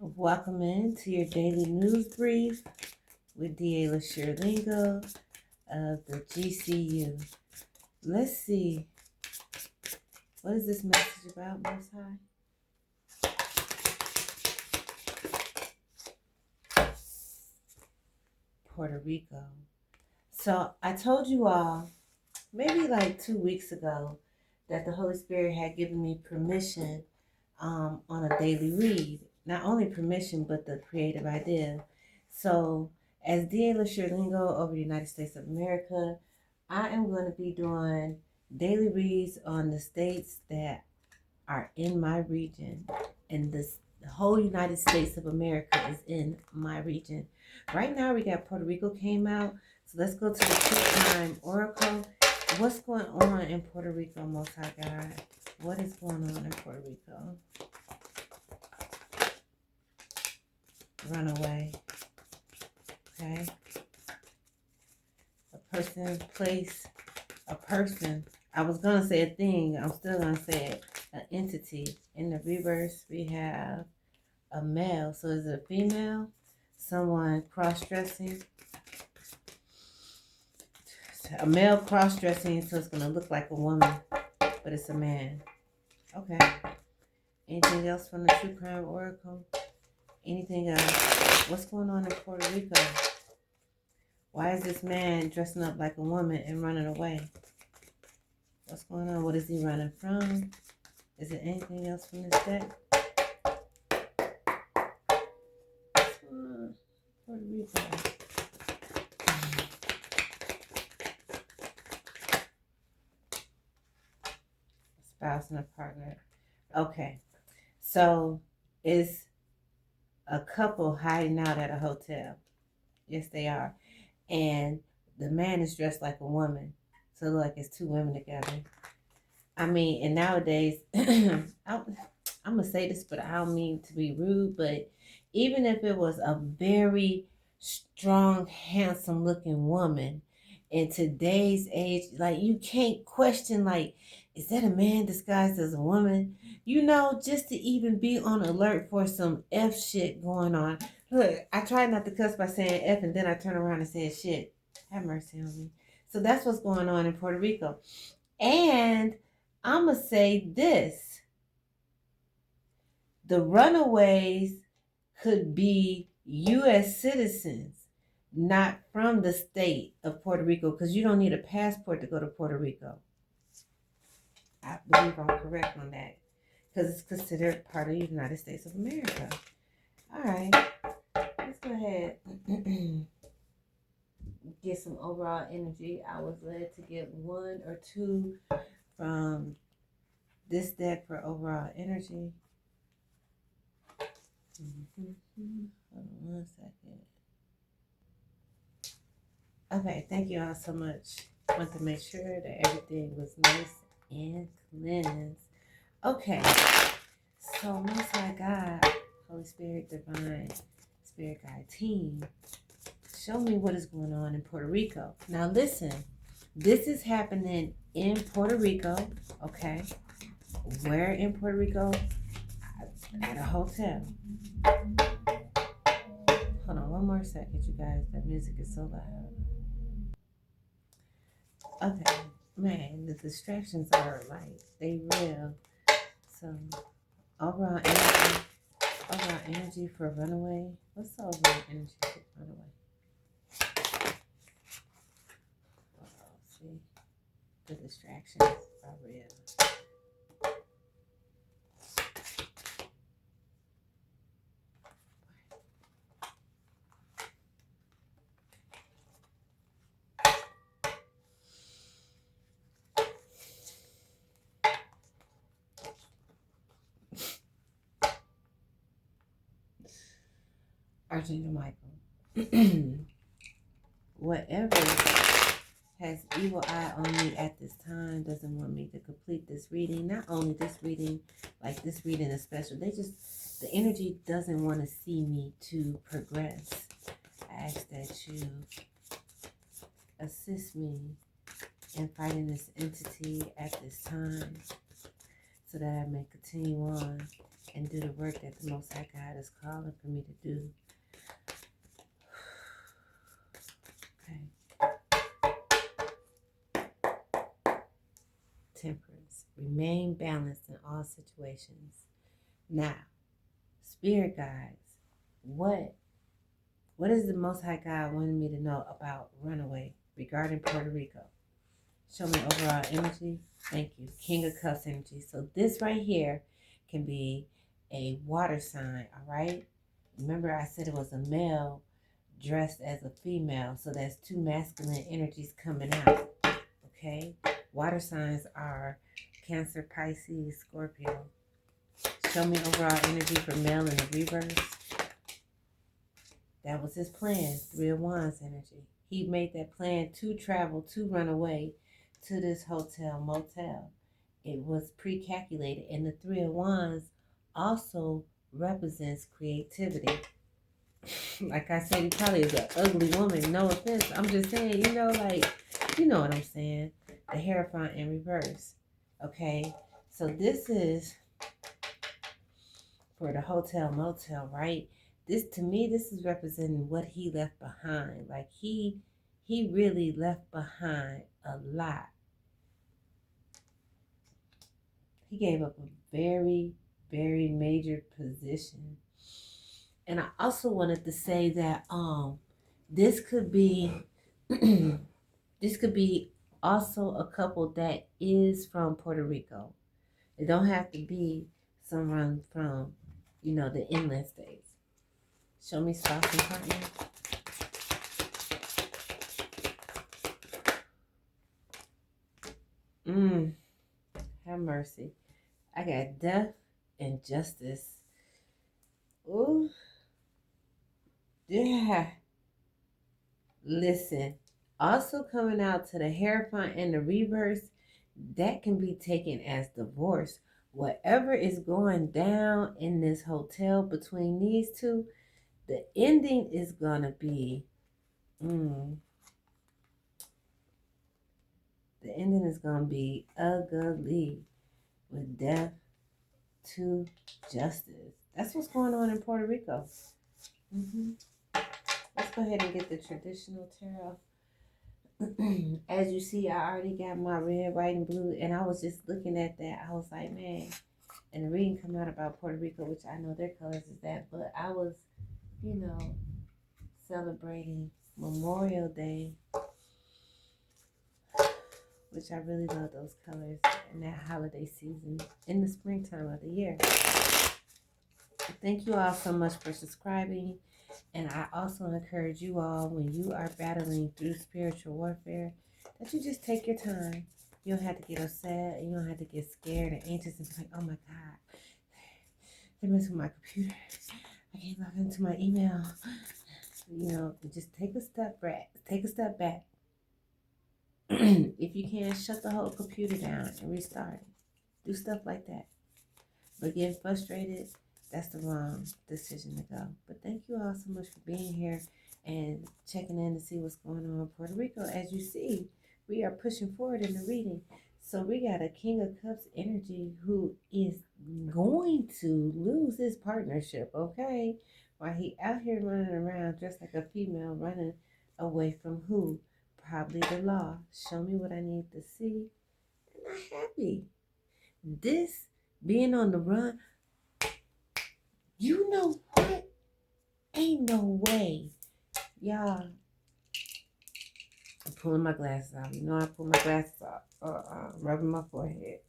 Welcome in to your daily news brief with DA Lingo of the GCU. Let's see, what is this message about, Most High? Puerto Rico. So I told you all, maybe like 2 weeks ago, that the Holy Spirit had given me permission on a daily read. Not only permission, but the creative idea. So, as DA Lingo over the United States of America, I am going to be doing daily reads on the states that are in my region. And the whole United States of America is in my region. Right now, we got Puerto Rico came out. So, let's go to the two-time oracle. What's going on in Puerto Rico, Most High God? What is going on in Puerto Rico? Runaway. Okay. A person, place, a person. I was going to say a thing. I'm still going to say it. An entity. In the reverse, we have a male. So is it a female? Someone cross-dressing. A male cross-dressing, so it's going to look like a woman, but it's a man. Okay. Anything else from the True Crime Oracle? Anything else? What's going on in Puerto Rico? Why is this man dressing up like a woman and running away? What's going on? What is he running from? Is there anything else from this deck? Puerto Rico. Spouse and a partner. Okay. So is a couple hiding out at a hotel. Yes, they are. And the man is dressed like a woman. So like it's two women together. I mean, and nowadays, I'm going to say this, but I don't mean to be rude, but even if it was a very strong, handsome looking woman in today's age, like you can't question, like, is that a man disguised as a woman? You know, just to even be on alert for some F shit going on. Look, I try not to cuss by saying F and then I turn around and say shit. Have mercy on me. So that's what's going on in Puerto Rico. And I'm going to say this. The runaways could be U.S. citizens, not from the state of Puerto Rico, because you don't need a passport to go to Puerto Rico. I believe I'm correct on that, because it's considered part of the United States of America. All right, let's go ahead and get some overall energy. I was led to get 1 or 2 from this deck for overall energy. Hold on 1 second. Okay, thank you all so much. I want to make sure that everything was nice and cleansed. Okay, so Most High God, Holy Spirit, Divine, Spirit Guide Team, show me what is going on in Puerto Rico. Now listen, this is happening in Puerto Rico, okay? Where in Puerto Rico? At a hotel. Hold on 1 more second, you guys. That music is so loud. Okay, man, the distractions are like, they real. So, overall energy for runaway. What's the overall energy for runaway? See, the distractions are real. Archangel Michael. Whatever has evil eye on me at this time doesn't want me to complete this reading. Not only this reading, like this reading is special. The energy doesn't want to see me to progress. I ask that you assist me in fighting this entity at this time. so that I may continue on and do the work that the Most High God is calling for me to do. Okay. Temperance. Remain balanced in all situations. Now, Spirit guides, what is the Most High God wanting me to know about runaway regarding Puerto Rico? Show me overall energy. Thank you. King of Cups energy. So this right here can be a water sign, all right? Remember I said it was a male dressed as a female, so that's two masculine energies coming out, okay? Water signs are Cancer, Pisces, Scorpio. Show me overall energy for male in the reverse. That was his plan, Three of Wands energy. He made that plan to travel, to run away to this hotel, motel. It was pre-calculated, and the Three of Wands also represents creativity. Like I said, he probably is an ugly woman. No offense. I'm just saying, you know, like, you know what I'm saying. The Hierophant in reverse. Okay? So this is for the hotel, motel, right? This, to me, this is representing what he left behind. Like, he really left behind a lot. He gave up a very, very major position. And I also wanted to say that this could be this could be also a couple that is from Puerto Rico. It don't have to be someone from, you know, the inland states. Show me spouse and partner. Have mercy. I got death and justice. Ooh. Yeah. Listen. Also coming out to the Hierophant and the reverse, that can be taken as divorce. Whatever is going down in this hotel between these two, the ending is going to be, the ending is going to be ugly with death to justice. That's what's going on in Puerto Rico. Let's go ahead and get the traditional tarot. As you see, I already got my red, white, and blue, and I was just looking at that. I was like, man, and the reading come out about Puerto Rico, which I know their colors is that, but I was, you know, celebrating Memorial Day, which I really love those colors in that holiday season in the springtime of the year. Thank you all so much for subscribing. And I also encourage you all, when you are battling through spiritual warfare, that you just take your time. You don't have to get upset. You don't have to get scared and anxious and be like, oh my God, they're messing with my computer. I can't log into my email. You know, just take a step back. Take a step back. If you can, shut the whole computer down and restart it. Do stuff like that. But getting frustrated, that's the wrong decision to go. But thank you all so much for being here and checking in to see what's going on in Puerto Rico. As you see, we are pushing forward in the reading. So we got a King of Cups energy who is going to lose his partnership, okay? While he out here running around dressed like a female, running away from who? Probably the law. Show me what I need to see. And I'm happy. This being on the run, you know what? Ain't no way. Y'all, I'm pulling my glasses out. You know I pull my glasses off. Rubbing my forehead.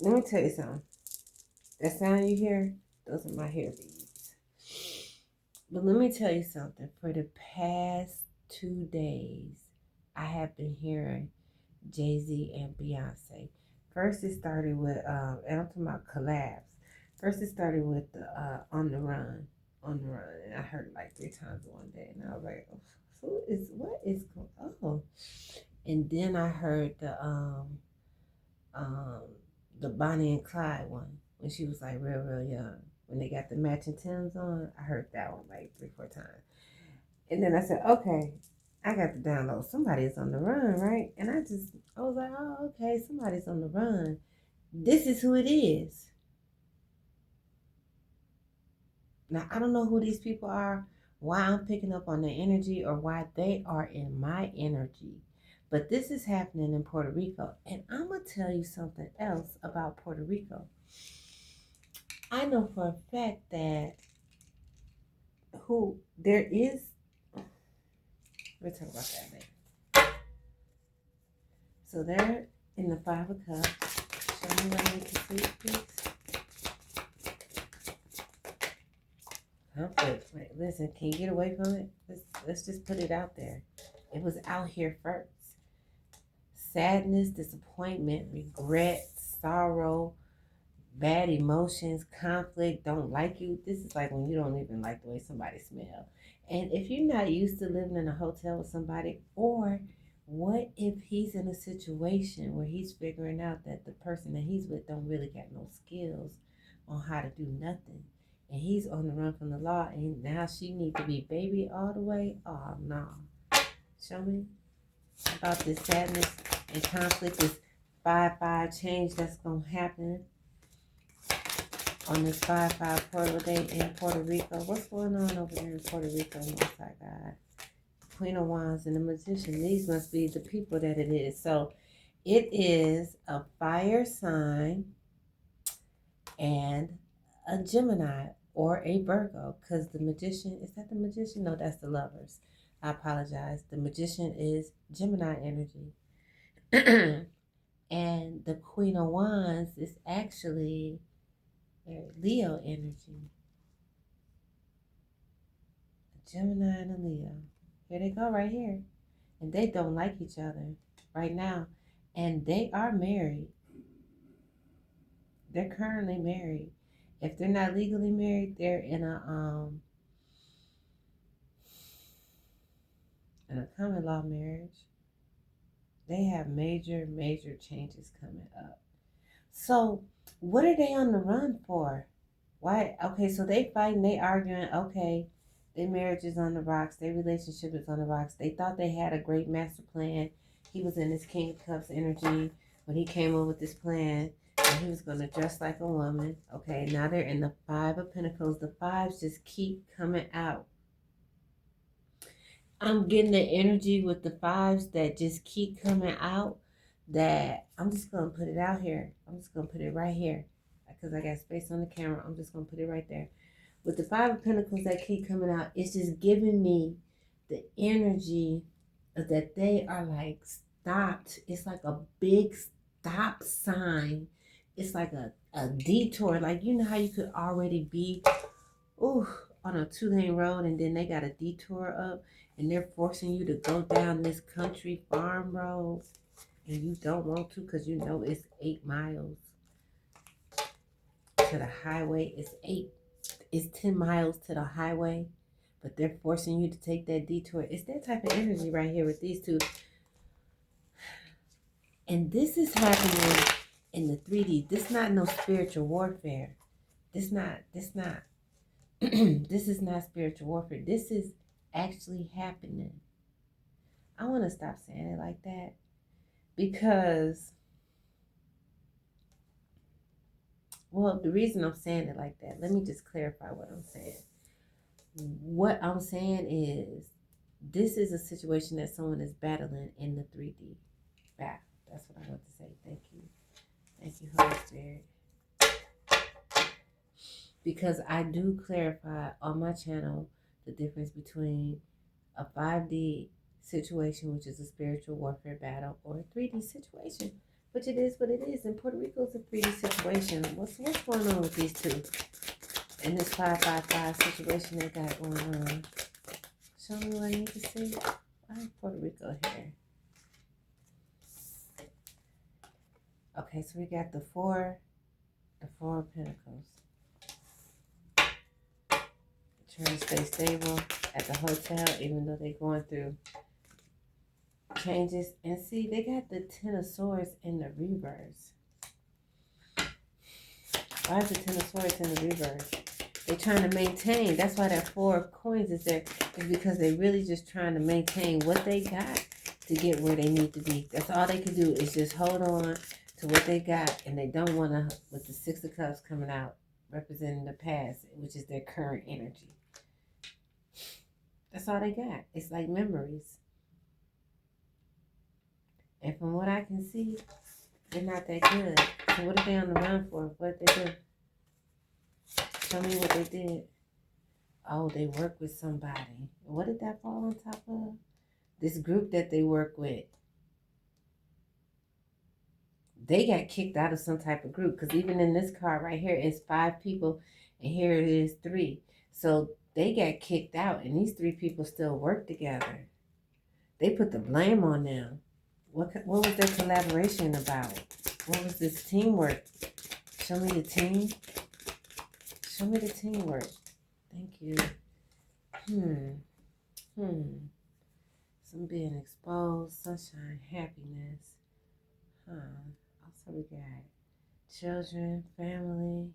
Let me tell you something. That sound you hear, those are my hair beads. But let me tell you something. For the past 2 days, I have been hearing Jay-Z and Beyonce. First it started with, and I'm talking about collabs. First it started with the On the Run. And I heard it like 3 times one day. And I was like, what is going on? And then I heard the Bonnie and Clyde one, when she was like real young. When they got the matching Timbs on, I heard that one like 3-4 times. And then I said, okay, I got to download Somebody's on the Run, right? And I was like, oh, okay, somebody's on the run. This is who it is. Now, I don't know who these people are, why I'm picking up on their energy, or why they are in my energy. But this is happening in Puerto Rico. And I'm going to tell you something else about Puerto Rico. I know for a fact that there is, we'll talk about that later. So they're in the Five of Cups. Show me what I need to see, please. Conflict. Wait, listen, can you get away from it? Let's just put it out there. It was out here first. Sadness, disappointment, regret, sorrow, bad emotions, conflict, don't like you. This is like when you don't even like the way somebody smells. And if you're not used to living in a hotel with somebody, or what if he's in a situation where he's figuring out that the person that he's with don't really got no skills on how to do nothing, and he's on the run from the law, and now she need to be baby all the way? Oh no. Show me about this sadness and conflict, this 5-5 change that's gonna happen on this 5-5 portal day in Puerto Rico. What's going on over there in Puerto Rico? Most High God. Queen of Wands and the Magician. These must be the people that it is. So it is a fire sign and a Gemini or a Virgo, because the Magician, is that the Magician? No, that's the Lovers. I apologize. The Magician is Gemini energy. And the Queen of Wands is actually Leo energy. A Gemini and a Leo. Here they go right here. And they don't like each other right now. And they are married. They're currently married. If they're not legally married, they're in a common law marriage. They have major changes coming up. So what are they on the run for? Why? Okay, so they fighting, they arguing. Okay, their marriage is on the rocks. Their relationship is on the rocks. They thought they had a great master plan. He was in his King of Cups energy when he came up with this plan. And he was going to dress like a woman. Okay, now they're in the Five of Pentacles. The fives just keep coming out. I'm getting the energy with the fives that just keep coming out, that I'm just going to put it out here. I'm just going to put it right here because I got space on the camera. I'm just going to put it right there. With the Five of Pentacles that keep coming out, it's just giving me the energy that they are like stopped. It's like a big stop sign. It's like a detour. Like, you know how you could already be on a 2-lane road, and then they got a detour up, and they're forcing you to go down this country farm road, and you don't want to because you know it's 8 miles to the highway. It's 10 miles to the highway, but they're forcing you to take that detour. It's that type of energy right here with these two. And this is happening in the 3D. This not no spiritual warfare. This not this is not spiritual warfare. This is actually happening. I want to stop saying it like that because, well, the reason I'm saying it like that, let me just clarify what I'm saying. What I'm saying is, this is a situation that someone is battling in the 3D battle. That's what I want to say. Thank you. Thank you, Holy Spirit. Because I do clarify on my channel the difference between a 5D situation, which is a spiritual warfare battle, or a 3D situation, which it is what it is. And Puerto Rico is a 3D situation. What's going on with these two? In this 5-5-5 situation they got going on. Show me what I need to see. I have Puerto Rico here. Okay, so we got the four of Pentacles. Trying to stay stable at the hotel, even though they're going through changes. And see, they got the 10 of Swords in the reverse. Why is the 10 of Swords in the reverse? They're trying to maintain. That's why that 4 of Coins is there. Is because they're really just trying to maintain what they got to get where they need to be. That's all they can do is just hold on to what they got, and they don't want to, with the Six of Cups coming out, representing the past, which is their current energy. That's all they got. It's like memories. And from what I can see, they're not that good. So what are they on the run for? What did they do? Show me what they did. Oh, they work with somebody. What did that fall on top of? This group that they work with. They got kicked out of some type of group, because even in this card right here, it's 5 people, and here it is 3. So they got kicked out, and these 3 people still work together. They put the blame on them. What was their collaboration about? What was this teamwork? Show me the team. Show me the teamwork. Thank you. Some being exposed, sunshine, happiness. Also we got children, family.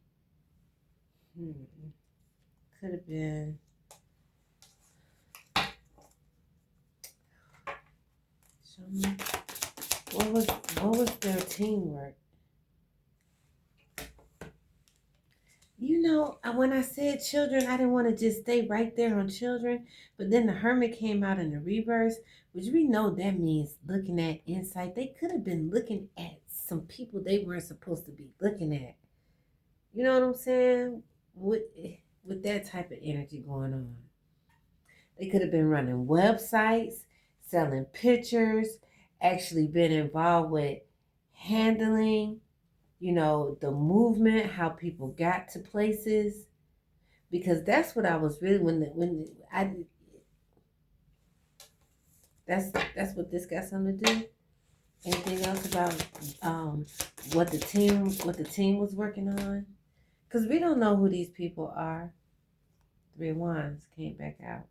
Could have been. Show me. What was their teamwork? You know, when I said children, I didn't want to just stay right there on children. But then the Hermit came out in the reverse, which we know that means looking at insight. They could have been looking at some people they weren't supposed to be looking at. You know what I'm saying? With that type of energy going on. They could have been running websites, selling pictures, actually been involved with handling, the movement, how people got to places, because that's what I was really that's what this got something to do. Anything else about what the team was working on? Because we don't know who these people are. 3 of Wands came back out.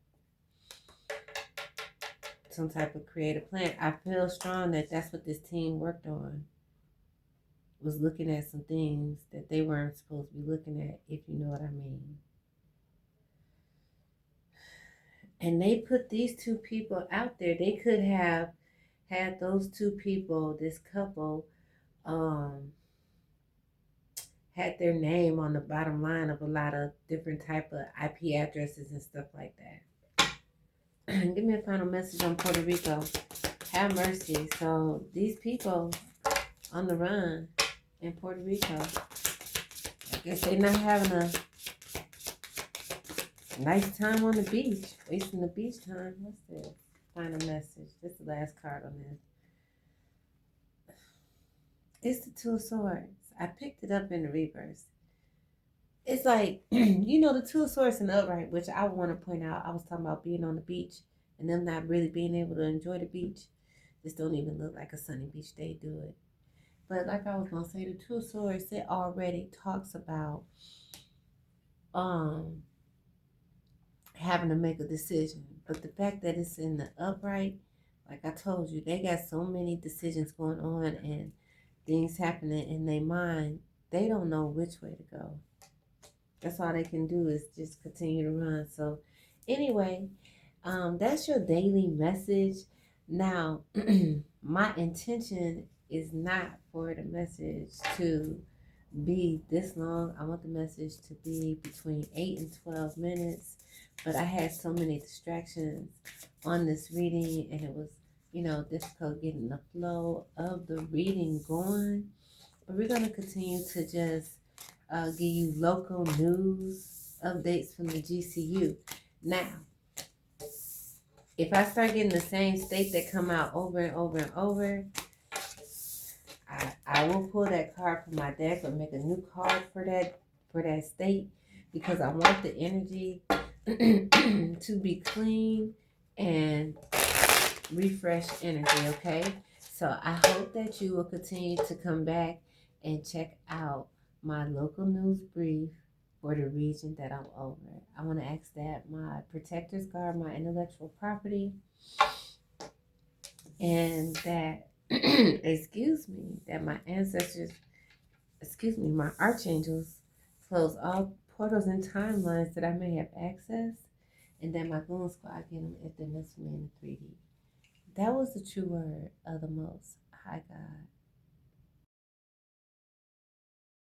Some type of creative plan. I feel strong that that's what this team worked on. Was looking at some things that they weren't supposed to be looking at, if you know what I mean. And they put these 2 people out there. They could have had those 2 people, this couple, had their name on the bottom line of a lot of different type of IP addresses and stuff like that. Give me a final message on Puerto Rico. Have mercy. So these people on the run in Puerto Rico, I guess they're not having a nice time on the beach, wasting the beach time. What's this? Final message. This is the last card on this. It's the 2 of Swords. I picked it up in the reverse. It's like, the 2 of Swords in the upright, which I want to point out. I was talking about being on the beach and them not really being able to enjoy the beach. This don't even look like a sunny beach day, do it. But like I was going to say, the 2 of Swords, it already talks about having to make a decision. But the fact that it's in the upright, like I told you, they got so many decisions going on and things happening in their mind. They don't know which way to go. That's all they can do is just continue to run. So anyway, that's your daily message. Now, my intention is not for the message to be this long. I want the message to be between 8 and 12 minutes. But I had so many distractions on this reading, and it was, difficult getting the flow of the reading going. But we're going to continue to just give you local news updates from the GCU. Now, if I start getting the same state that come out over and over and over, I will pull that card from my deck or make a new card for that state, because I want the energy to be clean and refresh energy, okay? So I hope that you will continue to come back and check out my local news brief for the region that I'm over. I want to ask that my protectors guard my intellectual property, and that, that my ancestors, my archangels close all portals and timelines that I may have access, and that my goon squad get them if they miss me in the 3D. That was the true word of the Most High God.